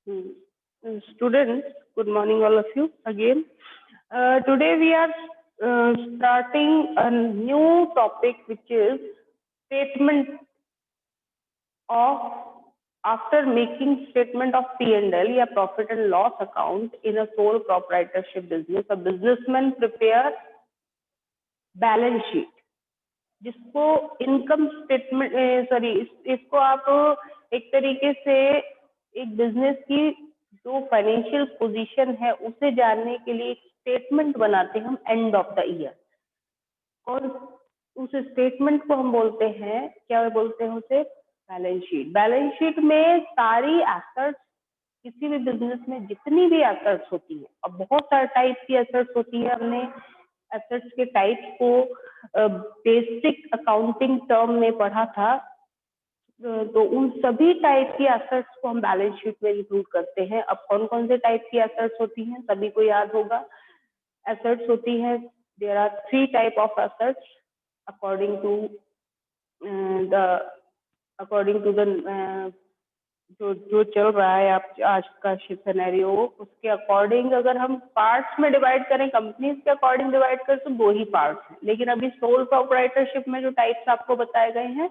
Students, good morning, all of you again. Today we are starting a new topic, which is statement of after making statement of P&L या profit and loss account in a sole proprietorship business. A businessman prepare balance sheet, जिसको income statement इसको आप एक तरीके से एक business की जो फाइनेंशियल पोजीशन है उसे जानने के लिए एक स्टेटमेंट बनाते हैं हम एंड ऑफ द ईयर, और उस स्टेटमेंट को हम बोलते हैं, क्या बोलते हैं उसे, बैलेंस शीट। बैलेंस शीट में सारी एसेट्स, किसी भी बिजनेस में जितनी भी एसेट्स होती है, अब बहुत सारे टाइप की एसेट्स होती है, हमने एसेट्स के टाइप को बेसिक अकाउंटिंग टर्म में पढ़ा था, तो उन सभी टाइप की एसेट्स को हम बैलेंस शीट में इंक्लूड करते हैं। अब कौन कौन से टाइप की एसेट्स होती हैं सभी को याद होगा। एसेट्स होती है, there are 3 type of assets according to the जो चल रहा है आप आज का सिनेरियो, उसके अकॉर्डिंग अगर हम पार्ट्स में डिवाइड करें, कंपनीज के अकॉर्डिंग डिवाइड करें तो 2 ही पार्ट्स हैं, लेकिन अभी सोल प्रोप्राइटरशिप में जो टाइप्स आपको बताए गए हैं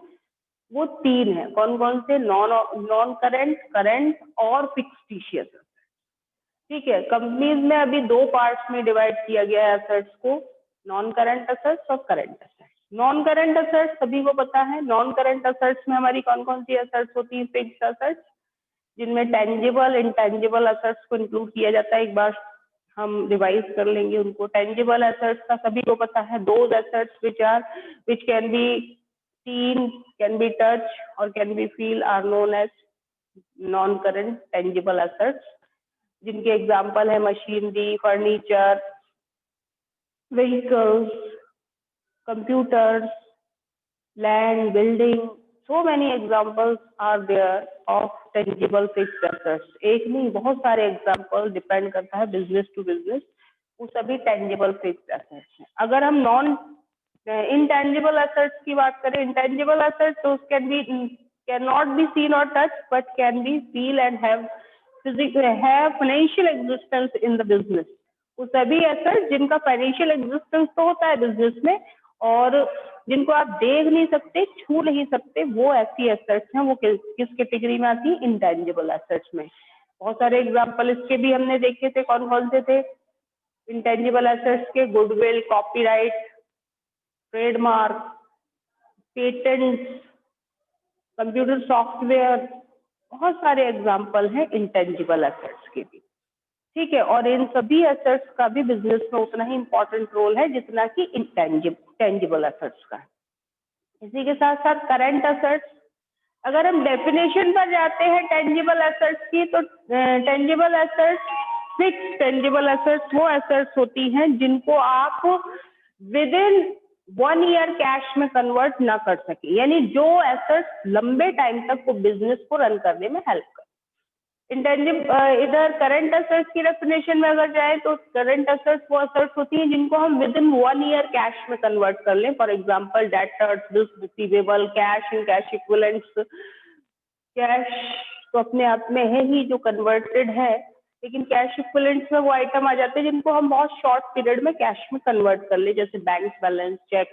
वो 3 है। कौन कौन से? नॉन करंट, करंट और फिक्टिशियस। ठीक है, कंपनीज में अभी 2 पार्ट्स में डिवाइड किया गया है एसेट्स को, नॉन करंट एसेट्स और current assets. Non current assets सभी को पता है। नॉन करंट एसेट्स में हमारी कौन कौन सी एसेट्स होती है? फिक्स्ड एसेट्स, जिनमें टेंजिबल इंटेंजिबल एसेट्स को इंक्लूड किया जाता है। एक बार हम रिवाइज कर लेंगे उनको। टेंजिबल एसेट्स का सभी को पता है, those assets which can be seen, can be touched or can be feel are known as non-current tangible assets, जिनके एग्जाम्पल है machinery, furniture, vehicles, computers, land, building. So many examples are there of tangible fixed assets. एक नहीं, बहुत सारे example, depend करता है business to business, वो सभी tangible fixed assets हैं। अगर हम नॉन intangible assets की बात करें, intangible assets those cannot be seen or touched but can be feel and have financial existence in the business. वो सभी assets जिनका financial existence तो होता है बिजनेस में, और जिनको आप देख नहीं सकते, छू नहीं सकते, वो ऐसी assets हैं। वो किस कैटेगरी में आती है? intangible assets में। बहुत सारे एग्जाम्पल इसके भी हमने देखे थे। कौन कौन से थे intangible assets के? Goodwill, copyright, trademark, patents, computer software, बहुत सारे एग्जाम्पल हैं इंटेंजिबल एसेट्स के भी। ठीक है, और इन सभी एसेट्स का भी बिजनेस में उतना ही इंपॉर्टेंट रोल है जितना कि टेंजिबल एसेट्स का है। इसी के साथ साथ करंट एसेट्स, अगर हम डेफिनेशन पर जाते हैं टेंजिबल एसेट्स की, तो tangible assets, fixed tangible assets वो एसेट्स होती हैं जिनको आप विद इन 1 ईयर कैश में कन्वर्ट ना कर सके, यानी जो एसेट्स लंबे टाइम तक वो बिजनेस को रन करने में हेल्प करे। इधर करंट एसेट्स की डेफिनेशन में अगर जाए तो करंट एसेट्स वो एसेट्स होती हैं जिनको हम विद इन 1 ईयर कैश में कन्वर्ट कर लें। For example debtors, bills receivable, cash and cash equivalents. Cash तो अपने आप में है ही जो कन्वर्टेड है, लेकिन कैश इक्विवेलेंट्स में वो आइटम आ जाते हैं जिनको हम बहुत शॉर्ट पीरियड में कैश में कन्वर्ट कर ले, जैसे बैंक बैलेंस, चेक,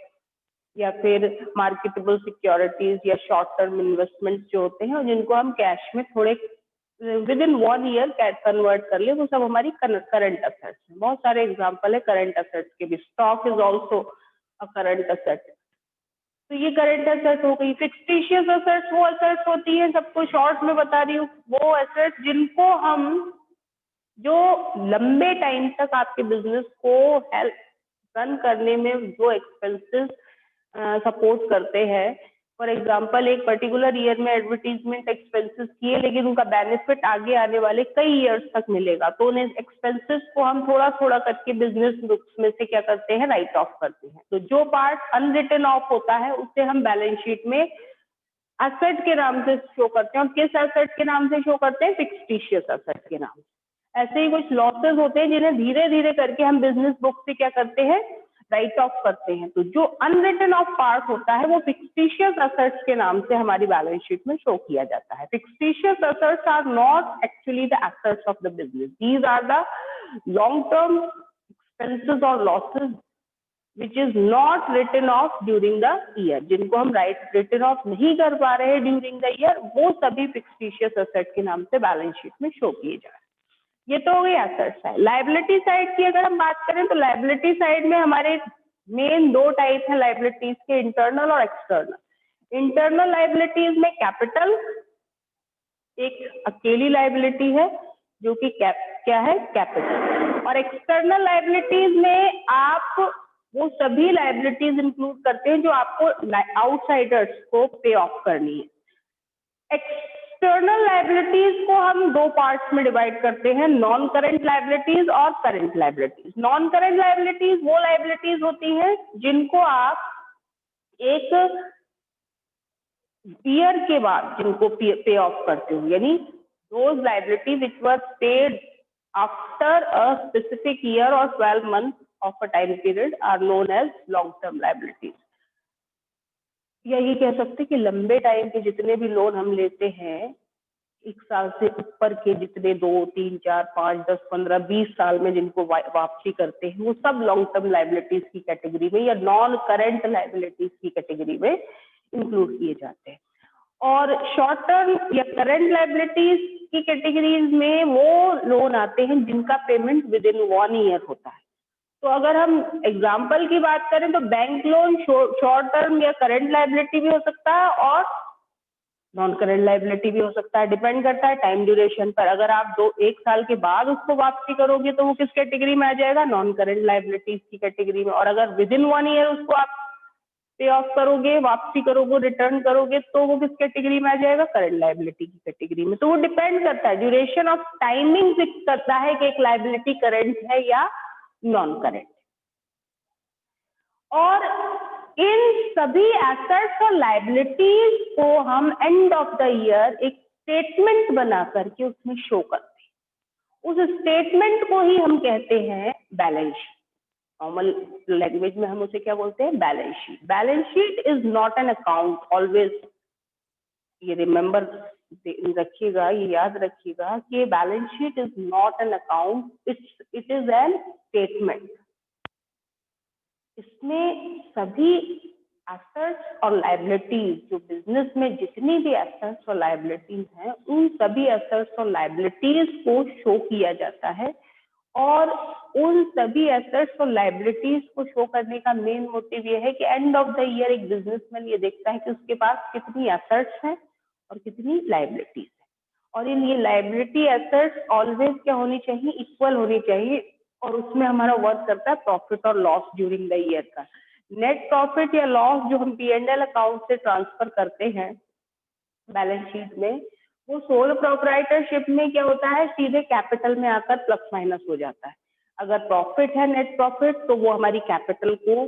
या फिर मार्केटेबल सिक्योरिटीज या शॉर्ट टर्म इन्वेस्टमेंट्स जो होते हैं, और जिनको हम कैश में थोड़े विद इन 1 ईयर कन्वर्ट कर ले, वो सब हमारी करंट एसेट्स हैं। बहुत सारे एग्जाम्पल है करंट एसेट्स के भी। Stock is also a current asset. तो ये करंट एसेट हो गई। फिक्टिशियस एसेट्स वो एसेट्स होती है, सबको शॉर्ट में बता रही हूँ, वो एसेट्स जिनको हम, जो लंबे टाइम तक आपके बिजनेस को हेल्प रन करने में जो एक्सपेंसेस सपोर्ट करते हैं। फॉर एग्जांपल, एक पर्टिकुलर ईयर में एडवर्टीजमेंट एक्सपेंसेस किए, लेकिन उनका बेनिफिट आगे आने वाले कई ईयर्स तक मिलेगा, तो उन एक्सपेंसेस को हम थोड़ा थोड़ा करके बिजनेस बुक्स में से क्या करते हैं? राइट ऑफ करते हैं। तो जो पार्ट अनरिटन ऑफ होता है उसे हम बैलेंस शीट में एसेट के नाम से शो करते हैं। और किस एसेट के नाम से शो करते हैं? फिक्टिशियस एसेट के नाम से। ऐसे ही कुछ लॉसेस होते हैं जिन्हें धीरे धीरे करके हम बिजनेस बुक से क्या करते हैं? राइट ऑफ करते हैं, तो जो अनरिटन ऑफ पार्ट होता है वो फिक्टिशियस एसेट्स के नाम से हमारी बैलेंस शीट में शो किया जाता है। Fictitious assets are not actually the assets of the business, these are the long term expenses और losses which is not written off during the year, जिनको हम रिटन ऑफ नहीं कर पा रहे हैं ड्यूरिंग द ईयर, वो सभी फिक्टिशियस एसेट के नाम से बैलेंस शीट में शो किए जा रहे हैं। ये तो हो गई एसेट साइड। लायबिलिटी साइड की अगर हम बात करें तो लायबिलिटी साइड में हमारे मेन दो टाइप है लायबिलिटीज के, इंटरनल और एक्सटर्नल। इंटरनल लायबिलिटीज में कैपिटल एक अकेली लायबिलिटी है जो कि क्या है, कैपिटल। और एक्सटर्नल लायबिलिटीज में आप वो सभी लायबिलिटीज इंक्लूड करते हैं जो आपको आउटसाइडर्स को पे ऑफ करनी है। एक्सटर्नल लायबिलिटीज को हम दो पार्ट्स में डिवाइड करते हैं, नॉन करेंट लायबिलिटीज और current liabilities. Non current liabilities वो लायबिलिटीज होती हैं जिनको आप एक ईयर के बाद जिनको पे ऑफ करते हो, यानी those liability which were paid after a specific year और 12 months of a time period are known as long term liabilities। यही कह सकते कि लंबे टाइम के जितने भी लोन हम लेते हैं, 1 साल से ऊपर के जितने 2, 3, 4, 5, 10, 15, 20 साल में जिनको वापसी करते हैं, वो सब लॉन्ग टर्म लायबिलिटीज की कैटेगरी में या नॉन करेंट लायबिलिटीज की कैटेगरी में इंक्लूड किए जाते हैं। और शॉर्ट टर्म या करंट लायबिलिटीज की कैटेगरीज में वो लोन आते हैं जिनका पेमेंट विद इन 1 ईयर होता है। तो अगर हम एग्जाम्पल की बात करें तो बैंक लोन शॉर्ट टर्म या करंट लायबिलिटी भी हो सकता है और नॉन करंट लायबिलिटी भी हो सकता है, डिपेंड करता है टाइम ड्यूरेशन पर। अगर आप 1 साल के बाद उसको वापसी करोगे तो वो किस कैटेगरी में आ जाएगा, नॉन करंट लायबिलिटीज की कैटेगरी में। और अगर विद इन 1 ईयर उसको आप पे ऑफ करोगे, वापसी करोगे, रिटर्न करोगे, तो वो किस कैटेगरी में आ जाएगा, करंट लायबिलिटी की कैटेगरी में। तो वो डिपेंड करता है, ड्यूरेशन ऑफ टाइमिंग फिक्स करता है कि एक लायबिलिटी करंट है या नॉन करंट। और इन सभी एसेट्स और लायबिलिटीज को हम एंड ऑफ द ईयर एक स्टेटमेंट बना करके उसमें शो करते हैं। उस स्टेटमेंट को ही हम कहते हैं बैलेंस शीट। नॉर्मल लैंग्वेज में हम उसे क्या बोलते हैं, balance sheet. Balance sheet is not an account, always ये रिमेंबर रखिएगा, ये याद रखिएगा कि balance sheet is not an account, it is an statement. इसमें सभी एसेट्स और लायबिलिटीज, जो बिजनेस में जितनी भी एसेट्स और लायबिलिटीज हैं, उन सभी एसेट्स और लायबिलिटीज को शो किया जाता है। और उन सभी एसेट्स और लायबिलिटीज को शो करने का मेन मोटिव ये है कि एंड ऑफ द ईयर एक बिजनेसमैन ये देखता है कि उसके पास कितनी एसेट्स हैं और कितनी लायबिलिटीज हैं। और इन ये लायबिलिटी एसेट्स ऑलवेज क्या होनी चाहिए, इक्वल होनी चाहिए। और उसमें हमारा वर्क करता है प्रॉफिट और लॉस ड्यूरिंग द ईयर का। नेट प्रॉफिट या लॉस जो हम P&L अकाउंट से ट्रांसफर करते हैं बैलेंस शीट में, वो सोल प्रोप्राइटरशिप में क्या होता है, सीधे कैपिटल में आकर प्लस माइनस हो जाता है। अगर प्रॉफिट है, नेट प्रॉफिट, तो वो हमारी कैपिटल को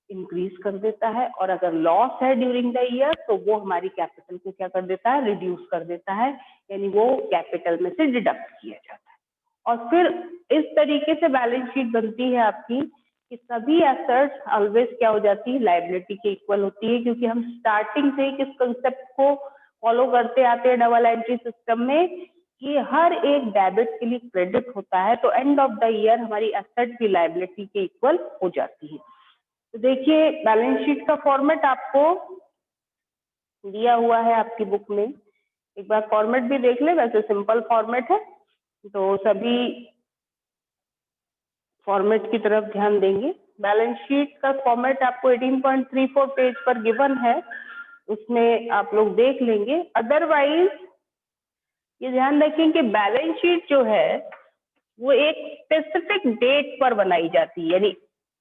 इंक्रीज कर देता है। और अगर लॉस है ड्यूरिंग द ईयर तो वो हमारी कैपिटल को क्या कर देता है, रिड्यूस कर देता है, यानी वो कैपिटल में से डिडक्ट किया जाता है। और फिर इस तरीके से बैलेंस शीट बनती है आपकी कि सभी एसेट्स ऑलवेज क्या हो जाती है, लायबिलिटी के इक्वल होती है। क्योंकि हम स्टार्टिंग से ही किस कंसेप्ट को फॉलो करते आते हैं डबल एंट्री सिस्टम में, कि हर एक डेबिट के लिए क्रेडिट होता है, तो एंड ऑफ द ईयर हमारी एसेट भी लायबिलिटी के इक्वल हो जाती है। तो देखिए बैलेंस शीट का फॉर्मेट आपको दिया हुआ है आपकी बुक में, एक बार फॉर्मेट भी देख ले। वैसे सिंपल फॉर्मेट है, तो सभी फॉर्मेट की तरफ ध्यान देंगे। बैलेंस शीट का फॉर्मेट आपको 18.34 पेज पर गिवन है, उसमें आप लोग देख लेंगे। अदरवाइज ये ध्यान रखें कि बैलेंस शीट जो है वो एक स्पेसिफिक डेट पर बनाई जाती है, यानी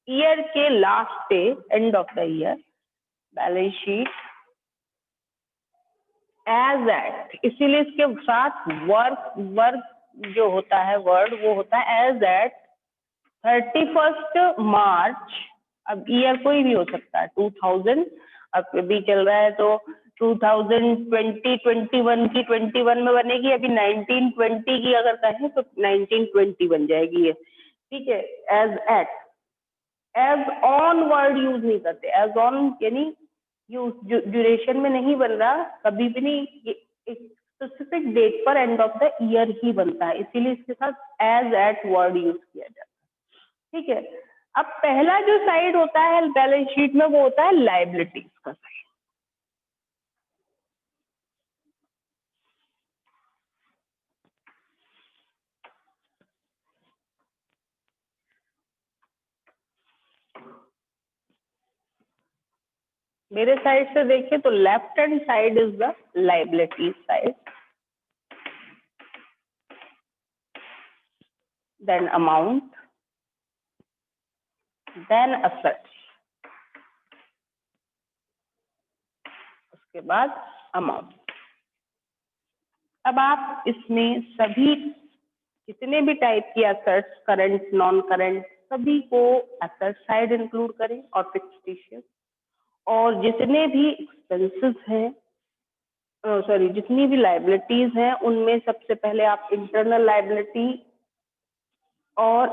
ईयर के last day, end of the year balance sheet as at, इसीलिए इसके साथ वर्क जो होता है, वर्ड वो होता है एज एट 31 मार्च। अब ईयर कोई भी हो सकता है, 2000 अब भी चल रहा है तो 2020, 21 की 21 में बनेगी। अभी 1920 की अगर कहें तो 1920 बन जाएगी ये, ठीक है। As at as on word use नहीं करते, एज ऑन यानी ड्यूरेशन में नहीं बन रहा, कभी भी नहीं, एक स्पेसिफिक डेट पर एंड ऑफ द ईयर ही बनता है, इसीलिए इसके साथ एज एट वर्ड यूज किया जाता है। ठीक है, अब पहला जो साइड होता है बैलेंस शीट में वो होता है लायबिलिटीज का साइड। मेरे साइड से देखिए तो left hand side is the liability side, then amount, then assets, उसके बाद अमाउंट। अब आप इसमें सभी जितने भी टाइप की एसेट्स, करंट, नॉन करंट, सभी को एसेट साइड इंक्लूड करें और फिक्सेशन, और जितने भी एक्सपेंसेस हैं, सॉरी जितनी भी लायबिलिटीज हैं, उनमें सबसे पहले आप इंटरनल लायबिलिटी और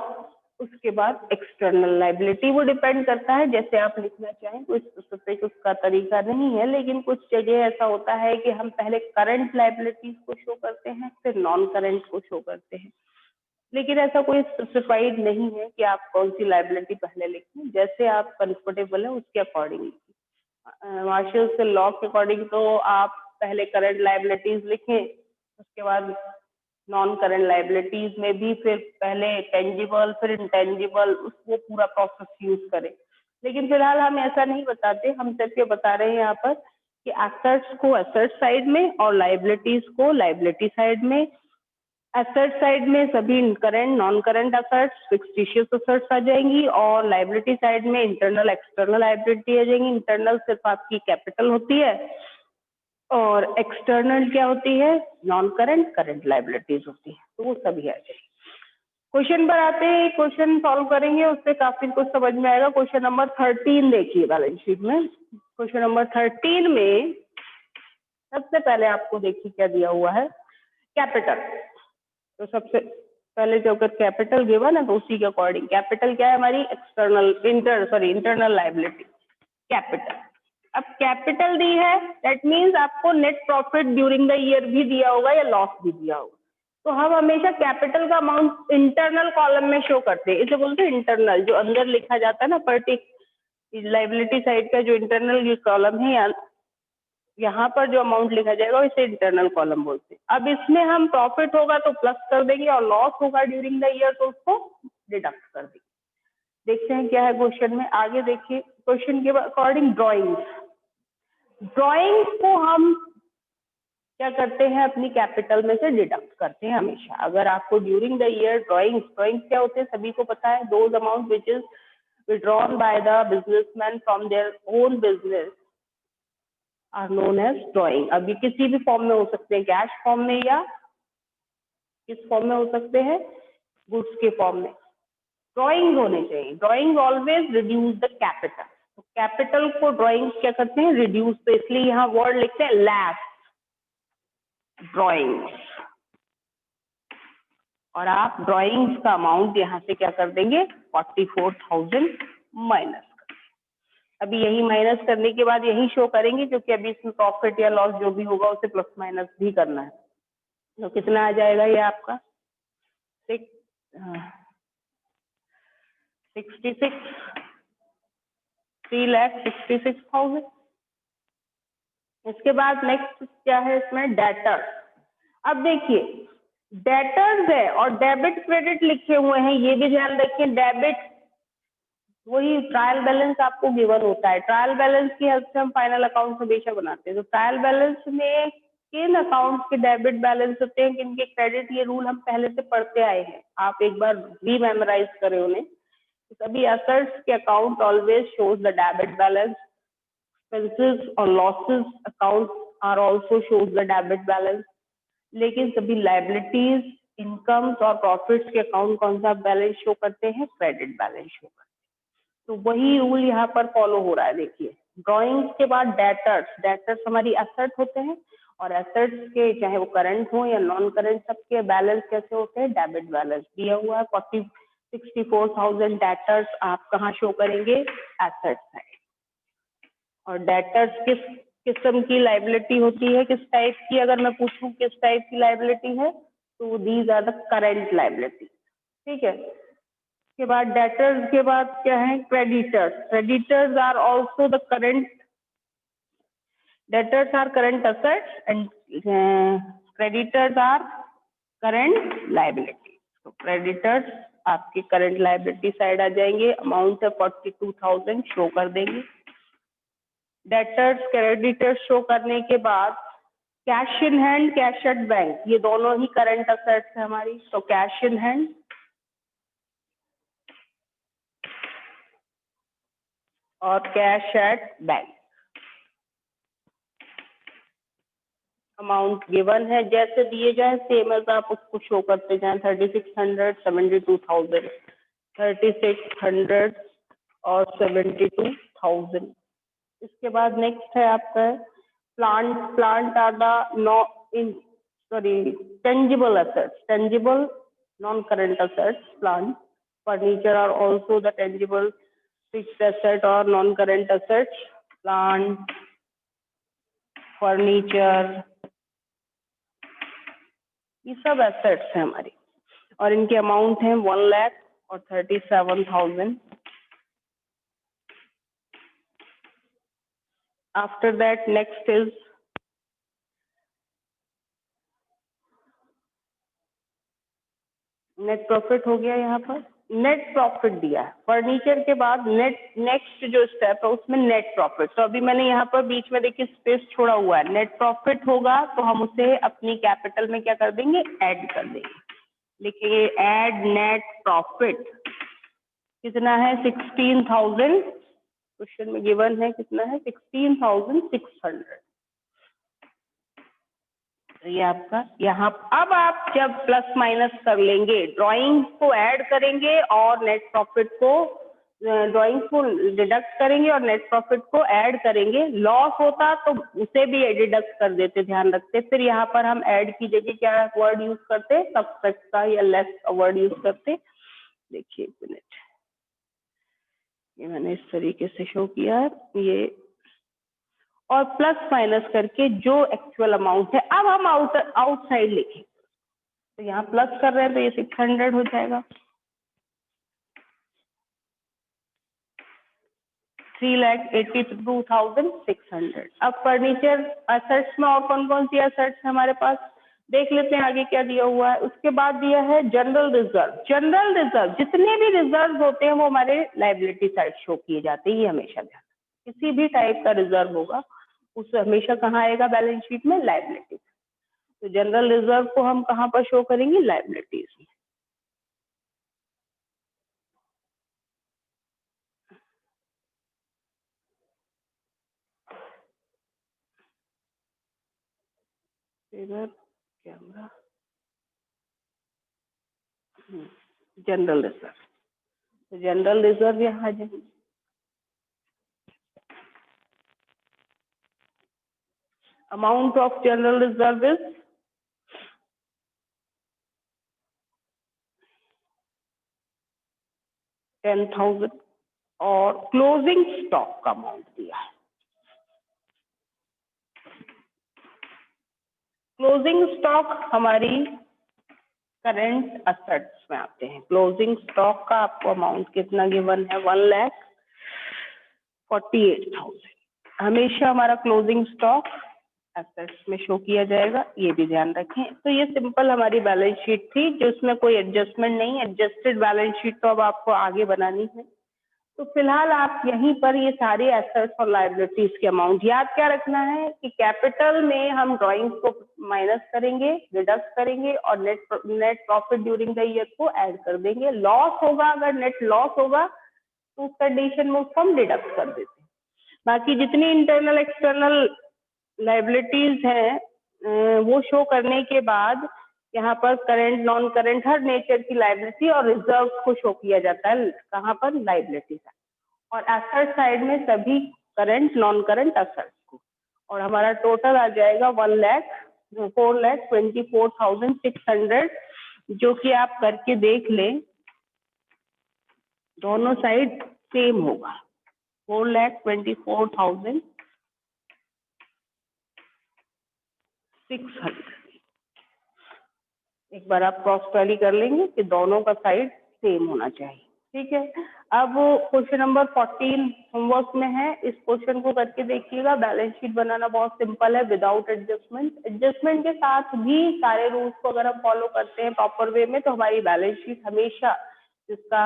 उसके बाद एक्सटर्नल लायबिलिटी, वो डिपेंड करता है जैसे आप लिखना चाहें, कोई स्पेसिफिक उसका तरीका नहीं है, लेकिन कुछ जगह ऐसा होता है कि हम पहले करंट लायबिलिटीज को शो करते हैं फिर नॉन करंट को शो करते हैं, लेकिन ऐसा कोई स्पेसिफाइड नहीं है कि आप कौन सी लायबिलिटी पहले लिखें, जैसे आप कंफर्टेबल है उसके अकॉर्डिंग। मार्शल से लॉ के अकॉर्डिंग तो आप पहले करंट लायबिलिटीज लिखें, उसके बाद नॉन करंट लायबिलिटीज में भी फिर पहले टेंजिबल फिर इंटेंजिबल, वो पूरा प्रोसेस यूज करें, लेकिन फिलहाल हम ऐसा नहीं बताते, हम सिर्फ ये बता रहे हैं यहाँ पर कि एसेट्स को एसेट साइड में और लायबिलिटीज को लायबिलिटी साइड में। एसेट साइड में सभी current, non current assets, fictitious assets आ जाएंगी, और लायबिलिटी साइड में इंटरनल, एक्सटर्नल लायबिलिटी आ जाएंगी। इंटरनल सिर्फ आपकी कैपिटल होती है और एक्सटर्नल क्या होती है, नॉन करंट, करंट लायबिलिटीज होती है, तो वो सभी आ जाएगी। क्वेश्चन पर आते हैं, क्वेश्चन सॉल्व करेंगे, उससे काफी कुछ समझ में आएगा। क्वेश्चन नंबर 13 देखिए बैलेंस शीट में। क्वेश्चन नंबर 13 में सबसे पहले आपको देखिए क्या दिया हुआ है, कैपिटल। तो सबसे पहले जो अगर कैपिटल गिवन है तो उसी के अकॉर्डिंग, कैपिटल क्या है हमारी, इंटरनल लायबिलिटी कैपिटल। अब कैपिटल दी है, दैट मीन्स आपको net profit during the year भी दिया होगा या लॉस भी दिया होगा, तो हम हमेशा कैपिटल का अमाउंट इंटरनल कॉलम में शो करते हैं, इसे बोलते हैं इंटरनल, जो अंदर लिखा जाता है ना लायबिलिटी साइड का जो इंटरनल कॉलम है, यहाँ पर जो अमाउंट लिखा जाएगा इसे इंटरनल कॉलम बोलते हैं। अब इसमें हम प्रॉफिट होगा तो प्लस कर देंगे और लॉस होगा ड्यूरिंग द ईयर तो उसको डिडक्ट कर देंगे। देखते हैं क्या है क्वेश्चन में, आगे देखिए। क्वेश्चन के अकॉर्डिंग ड्राइंग्स को हम क्या करते हैं, अपनी कैपिटल में से डिडक्ट करते हैं हमेशा। अगर आपको ड्यूरिंग द ईयर ड्राइंग्स क्या होते हैं सभी को पता है, those amount which is withdrawn by the businessman from their own business are known as drawing। अब ये किसी भी फॉर्म में हो सकते हैं, कैश फॉर्म में या किस फॉर्म में हो सकते हैं, गुड्स के फॉर्म में। ड्राइंग होने चाहिए, drawing always reduce the capital, तो कैपिटल को ड्राइंग क्या करते हैं, रिड्यूस, तो इसलिए यहाँ वर्ड लिखते हैं लेस ड्राइंग्स, और आप ड्राइंग्स का अमाउंट यहाँ से क्या कर देंगे, 44,000 माइनस। अभी यही माइनस करने के बाद यही शो करेंगे, क्योंकि अभी इसमें प्रॉफिट या लॉस जो भी होगा उसे प्लस माइनस भी करना है। तो कितना आ जाएगा ये आपका 3,66,000। इसके बाद नेक्स्ट क्या है इसमें, डेटर्स। अब देखिए डेटर्स है और डेबिट क्रेडिट लिखे हुए हैं, ये भी ध्यान रखिए। डेबिट वही ट्रायल बैलेंस आपको गिवन होता है, ट्रायल बैलेंस की हेल्प से हम फाइनल अकाउंट हमेशा बनाते हैं। तो ट्रायल बैलेंस में किन अकाउंट्स के डेबिट बैलेंस होते हैं, किन के क्रेडिट, ये रूल हम पहले से पढ़ते आए हैं, आप एक बार भी मेमोराइज करें उन्हें। सभी एसेट्स के account always shows the debit balance, expenses और losses account are also shows the debit balance, लेकिन सभी लायबिलिटीज, इनकम्स और प्रॉफिट्स के अकाउंट कौन सा बैलेंस शो करते हैं, क्रेडिट बैलेंस शो करते हैं। तो वही रूल यहाँ पर फॉलो हो रहा है। देखिए ड्राइंग्स के बाद डेटर्स हमारी एसेट होते हैं, और एसेट्स के चाहे वो करंट हो या नॉन करंट, सबके बैलेंस कैसे होते हैं, डेबिट बैलेंस दिया हुआ है 64,000 डेटर्स आप कहाँ शो करेंगे? Asset side. और डेटर्स किस किस्म की लाइबिलिटी होती है, किस टाइप की? अगर मैं पूछूं किस टाइप की लाइबिलिटी है, तो these are the current liability. ठीक है, के बाद डेटर्स के बाद क्या है? Creditors. Creditors are also the current, debtors are current assets and creditors are current liability. तो क्रेडिटर्स आपके करंट लाइबिलिटी साइड आ जाएंगे, अमाउंट है 42,000 शो कर देंगे। डेटर्स क्रेडिटर्स शो करने के बाद cash in hand, cash at bank, ये दोनों ही करंट असेट्स है हमारी। तो कैश इन हैंड और cash at bank, amount given है, जैसे दिए जाए सेम एज आप उसको शो करते जाएं। 3600, 72,000, 3600 और 72,000। इसके बाद नेक्स्ट है आपका plant are the tangible assets, tangible non current assets, plant. Furniture are also the tangible fixed asset और non current assets. Plant, furniture, ये सब एसेट्स हैं हमारी, और इनके अमाउंट है 1 लाख और 37,000। After that next is net profit हो गया। यहाँ पर नेट प्रॉफिट दिया है। फर्नीचर के बाद नेक्स्ट जो स्टेप है उसमें नेट प्रॉफिट। तो अभी मैंने यहाँ पर बीच में देखिए स्पेस छोड़ा हुआ है। नेट प्रॉफिट होगा तो हम उसे अपनी कैपिटल में क्या कर देंगे? ऐड कर देंगे। लिखिए ऐड नेट प्रॉफिट। कितना है? 16,000। क्वेश्चन में गिवन है कितना है? 16,600। ये आपका यहाँ। अब आप जब प्लस माइनस कर लेंगे, ड्राइंग को ऐड करेंगे और नेट प्रॉफिट को, ड्राइंग को डिडक्ट करेंगे और नेट प्रॉफिट को ऐड करेंगे। लॉस होता तो उसे भी डिडक्ट कर देते, ध्यान रखते। फिर यहाँ पर हम ऐड की जगह क्या वर्ड यूज करते? सब्सट्रैक्ट का या लेस का वर्ड यूज करते। देखिए एक मिनट, ये मैंने इस तरीके से शो किया है ये, और प्लस माइनस करके जो एक्चुअल अमाउंट है अब हम आउटसाइड लिखें। तो यहाँ प्लस कर रहे हैं तो ये 600 हो जाएगा। 3,82,600। अब फर्नीचर एसेट्स में और कौन कौन सी एसेट्स है हमारे पास देख लेते हैं आगे क्या दिया हुआ है। उसके बाद दिया है जनरल रिजर्व। जनरल रिजर्व, जितने भी रिजर्व होते हैं वो हमारे लाइबिलिटी साइड शो किए जाते हैं। ये हमेशा ध्यान, किसी भी टाइप का रिजर्व होगा उसे हमेशा कहाँ आएगा? बैलेंस शीट में, लाइबिलिटी। तो जनरल रिजर्व को हम कहाँ पर शो करेंगे? लाइबिलिटीज में। इधर कैमरा, जनरल रिजर्व। तो जनरल रिजर्व यहाँ जाएंगे। Amount of general reserve is 10,000 और क्लोजिंग स्टॉक का अमाउंट दिया है। क्लोजिंग स्टॉक हमारी करंट असेट्स में आते हैं। क्लोजिंग स्टॉक का आपको अमाउंट कितना गिवन है? 1,48,000। हमेशा हमारा क्लोजिंग स्टॉक एसेट्स में शो किया जाएगा, ये भी ध्यान रखें। तो ये सिंपल हमारी बैलेंस शीट थी जिसमें कोई एडजस्टमेंट नहीं। एडजस्टेड बैलेंस शीट तो अब आपको आगे बनानी है। तो फिलहाल आप यहीं पर ये सारे एसेट्स और लायबिलिटीज के अमाउंट याद क्या रखना है कि कैपिटल में हम ड्राइंग्स को माइनस करेंगे, डिडक्ट करेंगे और net profit during the year को ऐड कर देंगे। लॉस होगा, अगर नेट लॉस होगा तो उस कंडीशन में उसको हम डिडक्ट कर देते हैं। बाकी जितनी इंटरनल एक्सटर्नल लाइबिलिटीज हैं वो शो करने के बाद यहाँ पर current, non current, her nature की लाइबिलिटी और रिजर्व को शो किया जाता है। कहाँ पर? Liability side. और एसेट साइड में सभी करंट, नॉन करंट एसेट्स को। और हमारा टोटल आ जाएगा 4,24,600, जो कि आप करके देख लें दोनों साइड सेम होगा, 4,24,600। एक बार आप क्रॉस टैली कर लेंगे कि दोनों का साइड सेम होना चाहिए, ठीक है। अब क्वेश्चन नंबर 14 होमवर्क में है, इस क्वेश्चन को करके देखिएगा। बैलेंस शीट बनाना बहुत सिंपल है, विदाउट एडजस्टमेंट। एडजस्टमेंट के साथ भी सारे रूल्स को अगर हम फॉलो करते हैं प्रॉपर वे में, तो हमारी बैलेंस शीट हमेशा जिसका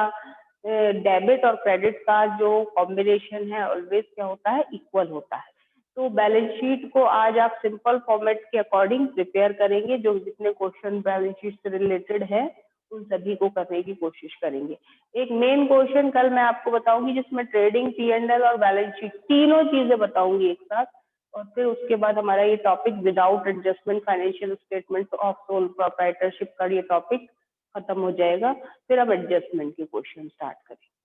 डेबिट और क्रेडिट का जो कॉम्बिनेशन है ऑलवेज क्या होता है, इक्वल होता है। तो बैलेंस शीट को आज आप सिंपल फॉर्मेट के अकॉर्डिंग प्रिपेयर करेंगे, जो जितने क्वेश्चन बैलेंस शीट से रिलेटेड है उन सभी को करने की कोशिश करेंगे। एक मेन क्वेश्चन कल मैं आपको बताऊंगी जिसमें ट्रेडिंग, P&L और बैलेंस शीट तीनों चीजें बताऊंगी एक साथ, और फिर उसके बाद हमारा ये topic without adjustment financial statement of sole proprietorship का ये टॉपिक खत्म हो जाएगा। फिर अब एडजस्टमेंट के क्वेश्चन स्टार्ट करेंगे।